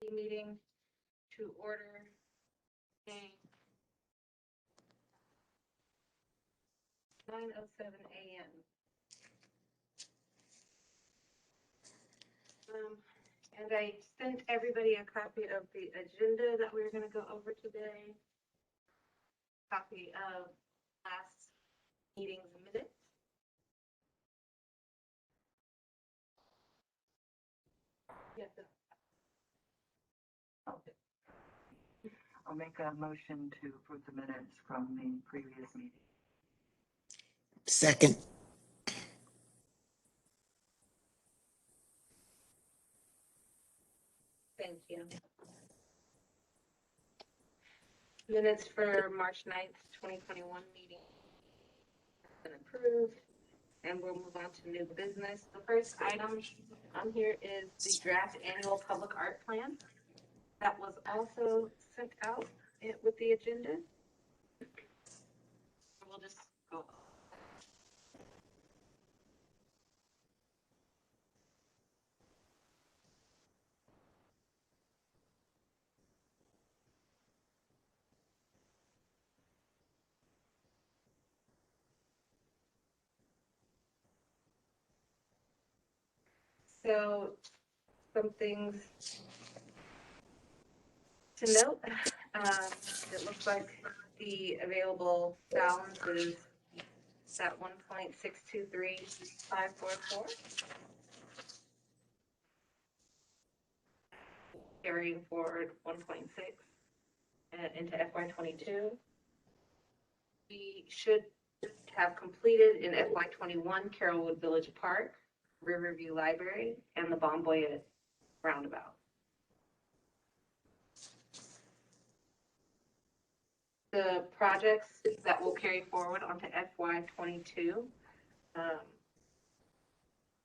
meeting to order. A 9:07 a.m. And I sent everybody a copy of the agenda that we were going to go over today. Copy of last meeting's minutes. Yes. I'll make a motion to approve the minutes from the previous meeting. Second. Thank you. Minutes for March 9th, 2021 meeting have been approved, and we'll move on to new business. The first item on here is the draft annual public art plan that was also sent out with the agenda. We'll just go. So, some things to note. It looks like the available balance is at 1.623544, carrying forward 1.6 into FY22. We should have completed in FY21 Carrollwood Village Park, Riverview Library, and the Bomboy Roundabout. The projects that will carry forward onto FY22,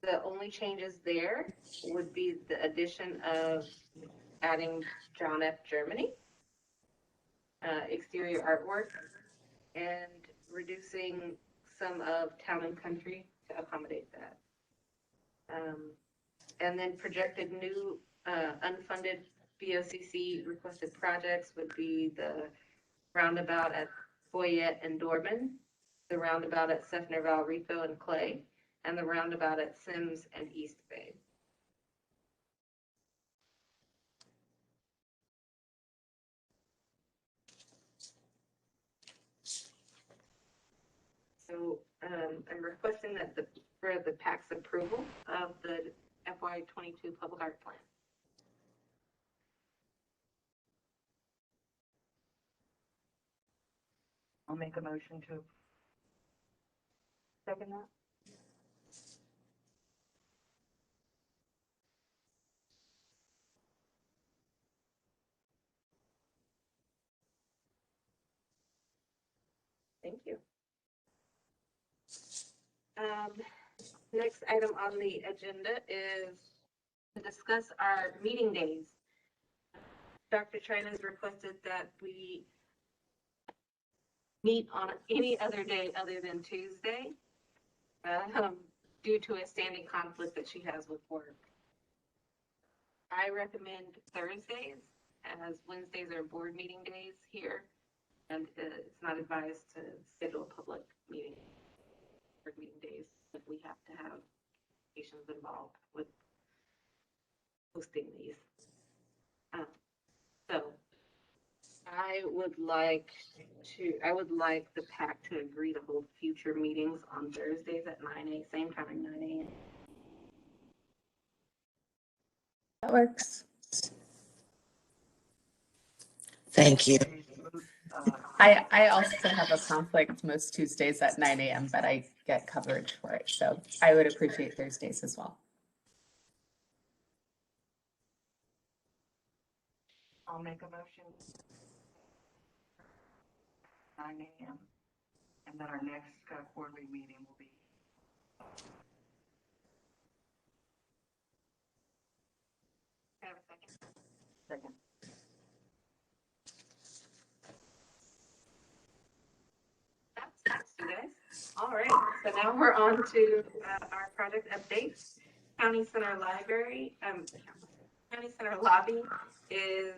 the only changes there would be the addition of adding John F. Germany, exterior artwork, and reducing some of Town and Country to accommodate that. And then projected new unfunded BOCC requested projects would be the roundabout at Foyette and Dorman, the roundabout at Seffner Valrico and Clay, and the roundabout at Sims and East Bay. So I'm requesting that for the PAC's approval of the FY22 public art plan. I'll make a motion to second that. Thank you. Next item on the agenda is to discuss our meeting days. Dr. China has requested that we meet on any other day other than Tuesday due to a standing conflict that she has with work. I recommend Thursdays, as Wednesdays are board meeting days here, and it's not advised to schedule a public meeting for meeting days if we have to have patients involved with hosting these. So I would like the PAC to agree to hold future meetings on Thursdays at 9 a.m. same time, 9 a.m. That works. Thank you. I also have a conflict most Tuesdays at 9 a.m., but I get coverage for it. So I would appreciate Thursdays as well. I'll make a motion 9 a.m. and then our next quarterly meeting will be. Have a second. Second. That's you guys. All right. So now we're on to our project updates. County Center Library, County Center lobby is,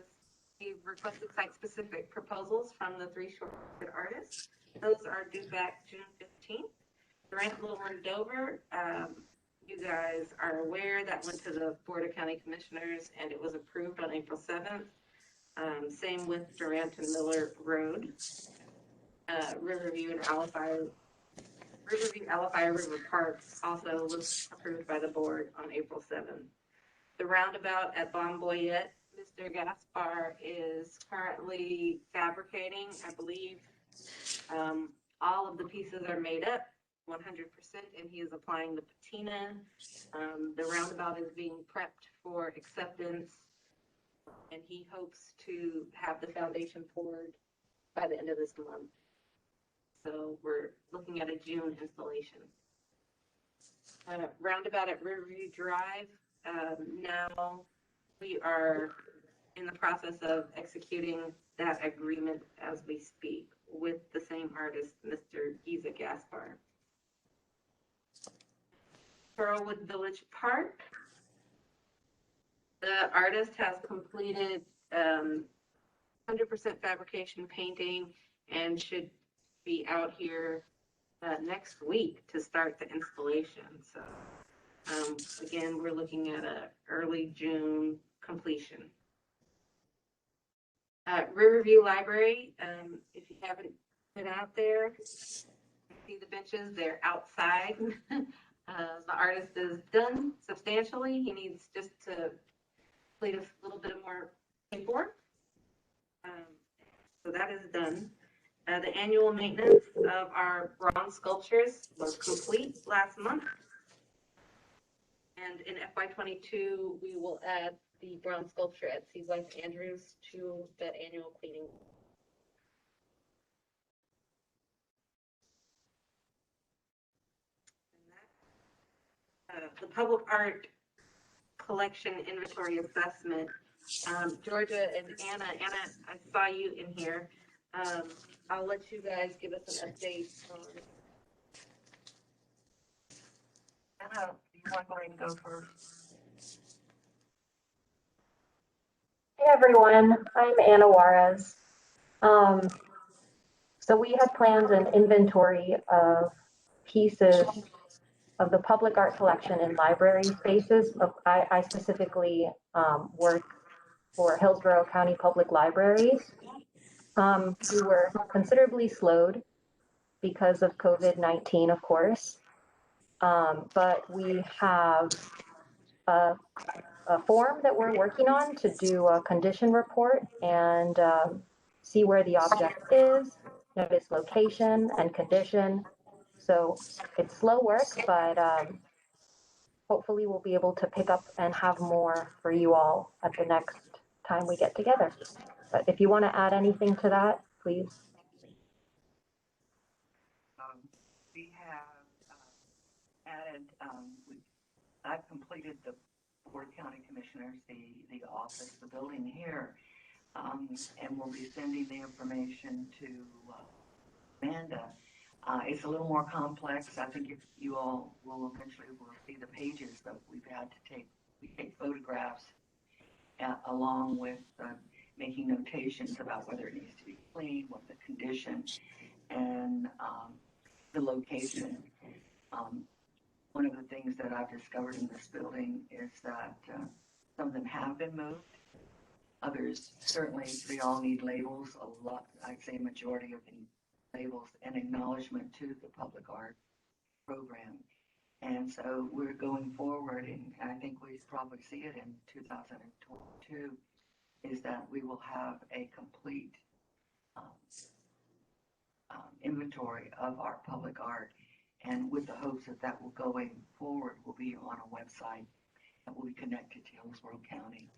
we requested site-specific proposals from the 3 short artists. Those are due back June 15th. Durant, Little and Dover, you guys are aware that went to the Board of County Commissioners and it was approved on April 7th. Same with Durant and Miller Road. Riverview River Park also was approved by the board on April 7th. The Roundabout at Bomboyette, Mr. Gaspar is currently fabricating. I believe all of the pieces are made up 100%, and he is applying the patina. The Roundabout is being prepped for acceptance, and he hopes to have the foundation poured by the end of this month. So we're looking at a June installation. Roundabout at Riverview Drive. Now we are in the process of executing that agreement as we speak with the same artist, Mr. Giza Gaspar. Pearlwood Village Park. The artist has completed 100% fabrication painting and should be out here next week to start the installation. So again, we're looking at a early June completion. Riverview Library, if you haven't been out there, see the benches, they're outside. The artist is done substantially. He needs just to complete a little bit more paperwork. So that is done. The annual maintenance of our bronze sculptures was complete last month. And in FY22, we will add the bronze sculpture at Seawise Andrews to that annual cleaning. The public art collection inventory assessment. Georgia and Anna, I saw you in here. I'll let you guys give us an update on. Anna, do you want to go ahead and go first? Hey everyone, I'm Anna Juarez. So we had planned an inventory of pieces of the public art collection in library spaces. I specifically work for Hillsborough County Public Libraries. We were considerably slowed because of COVID-19, of course, but we have a form that we're working on to do a condition report and see where the object is, note its location and condition. So it's slow work, but hopefully we'll be able to pick up and have more for you all at the next time we get together. But if you want to add anything to that, please. We have added, I've completed the Board of County Commissioners, the office, the building here, and we'll be sending the information to Amanda. It's a little more complex. I think if you all will eventually see the pages that we've had to take. We take photographs along with making notations about whether it needs to be cleaned, what the condition, and the location. One of the things that I've discovered in this building is that some of them have been moved. Others, certainly, they all need labels. A lot, I'd say a majority of them labels and acknowledgement to the public art program. And so we're going forward, and I think we probably see it in 2022, is that we will have a complete inventory of our public art, and with the hopes that that will going forward will be on a website that will be connected to Hillsborough County,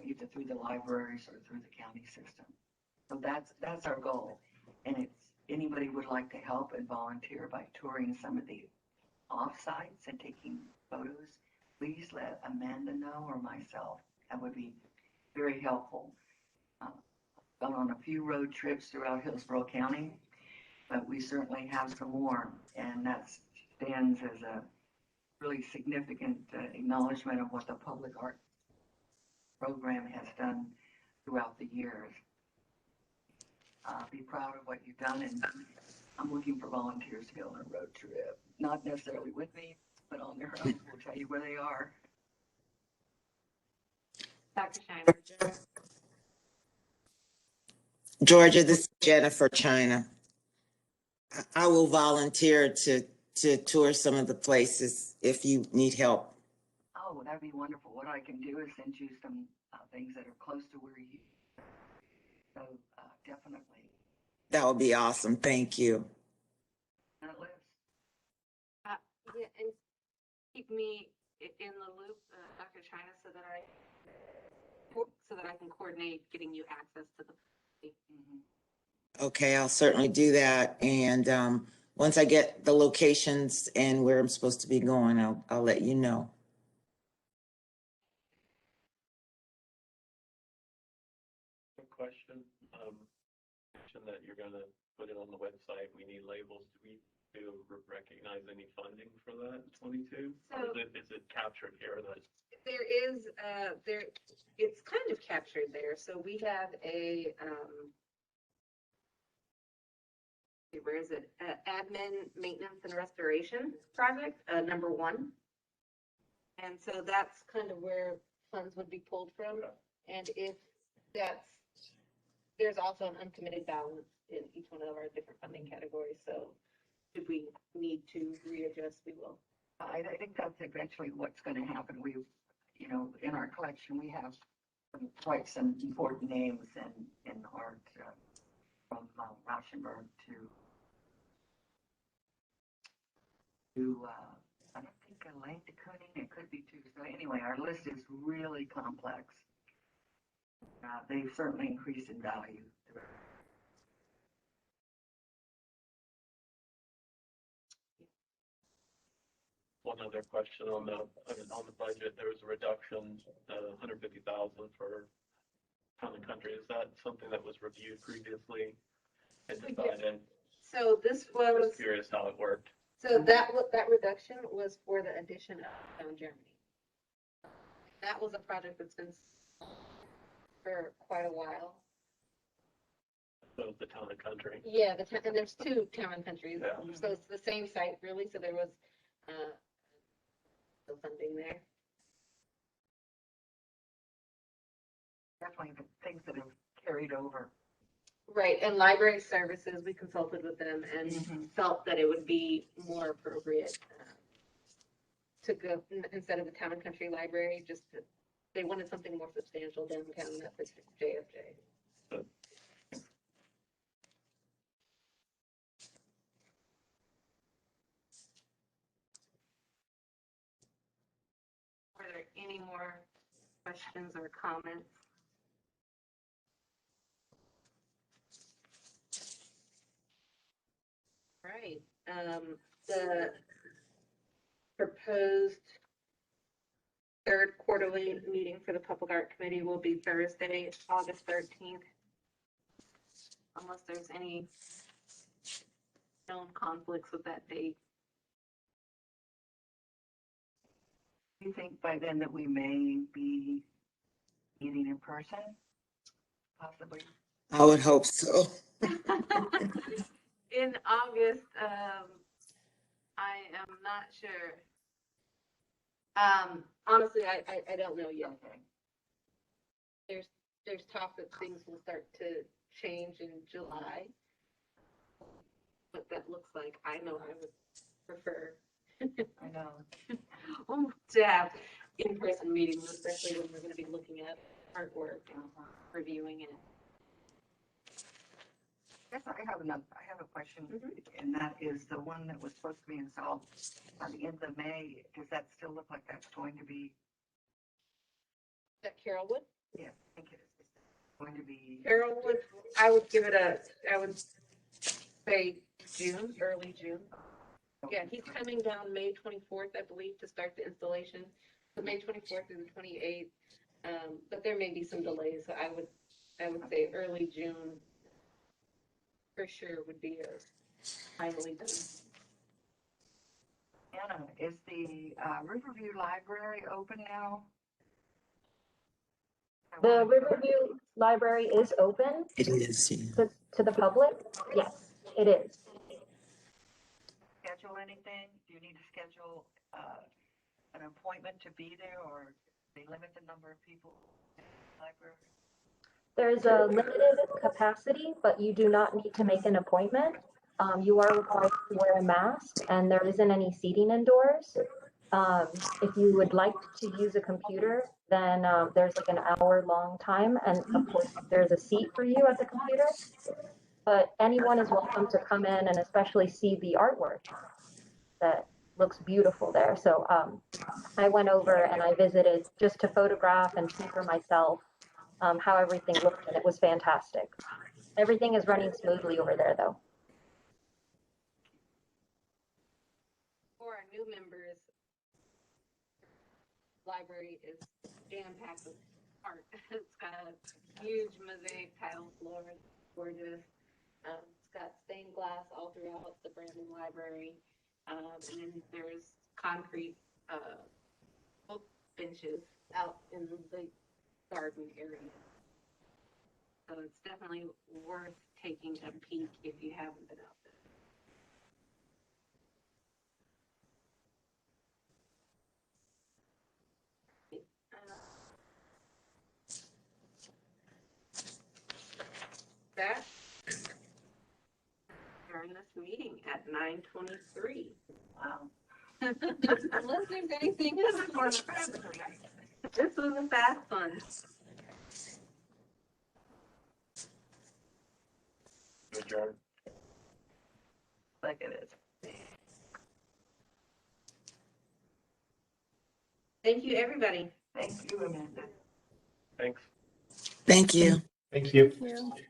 either through the libraries or through the county system. So that's our goal, and it's anybody would like to help and volunteer by touring some of the off-sites and taking photos, please let Amanda know or myself. That would be very helpful. Gone on a few road trips throughout Hillsborough County, but we certainly have some more, and that stands as a really significant acknowledgement of what the public art program has done throughout the years. Be proud of what you've done, and I'm looking for volunteers to go on a road trip. Not necessarily with me, but on their own. We'll tell you where they are. Dr. Shiner. Georgia, this is Jennifer China. I will volunteer to tour some of the places if you need help. Oh, that'd be wonderful. What I can do is send you some things that are close to where you. So definitely. That would be awesome. Thank you. That lives. Yeah, and keep me in the loop, Dr. China, so that I can coordinate getting you access to the. Okay, I'll certainly do that. And once I get the locations and where I'm supposed to be going, I'll let you know. Quick question. Mentioned that you're going to put it on the website. We need labels. Do we recognize any funding for that 22? So, or is it captured here? There is it's kind of captured there. So we have a where is it? Admin, maintenance, and restoration project, number 1. And so that's kind of where funds would be pulled from. And if there's also an uncommitted balance in each one of our different funding categories. So if we need to readjust, we will. I think that's eventually what's going to happen. We, in our collection, we have quite some important names in art, from Rauschenberg to I don't think Elaine de Kooning, it could be too. So anyway, our list is really complex. They've certainly increased in value. One other question on the budget. There was a reduction, 150,000 for Town and Country. Is that something that was reviewed previously and decided? So this was. Just curious how it worked. So that reduction was for the addition of Down Germany. That was a project that's been for quite a while. So the Town and Country. Yeah, and there's 2 Town and Countries. Yeah. So it's the same site really. So there was the funding there. Definitely the things that have carried over. Right, and library services, we consulted with them and felt that it would be more appropriate to go instead of the Town and Country Library. They wanted something more substantial downtown. That's JFJ. Good. Are there any more questions or comments? Right. The proposed 3rd quarterly meeting for the Public Art Committee will be Thursday, August 13th. Unless there's any known conflicts with that date. Do you think by then that we may be meeting in person? Possibly. I would hope so. In August, I am not sure. Honestly, I don't know yet. Okay. There's talk that things will start to change in July. What that looks like, I know I would prefer I know. to have in-person meetings, especially when we're going to be looking at artwork and reviewing it. Yes, I have a question, and that is the one that was supposed to be installed by the end of May. Does that still look like that's going to be? That Carolwood? Yeah, I think it is going to be. Carolwood, I would say June, early June. Yeah, he's coming down May 24th, I believe, to start the installation. So May 24th through the 28th. But there may be some delays, so I would say early June for sure would be finally done. Anna, is the Riverview Library open now? The Riverview Library is open It is, yeah. to the public. Yes, it is. Schedule anything? Do you need to schedule an appointment to be there, or they limit the number of people in the library? There's a limited capacity, but you do not need to make an appointment. You are required to wear a mask, and there isn't any seating indoors. If you would like to use a computer, then there's like an hour-long time, and of course, there's a seat for you at the computer. But anyone is welcome to come in and especially see the artwork that looks beautiful there. So I went over and I visited just to photograph and see for myself how everything looked, and it was fantastic. Everything is running smoothly over there, though. For our new members, library is jam-packed with art. It's got a huge mosaic tile floor, gorgeous. It's got stained glass all throughout the brand new library. And then there's concrete book benches out in the garden area. So it's definitely worth taking a peek if you haven't been out there. That during this meeting at 9:23. Wow. Unless there's anything else for the president. This was a fast one. Adjourn. Like it is. Thank you, everybody. Thank you, Amanda. Thanks. Thank you. Thank you. Thank you.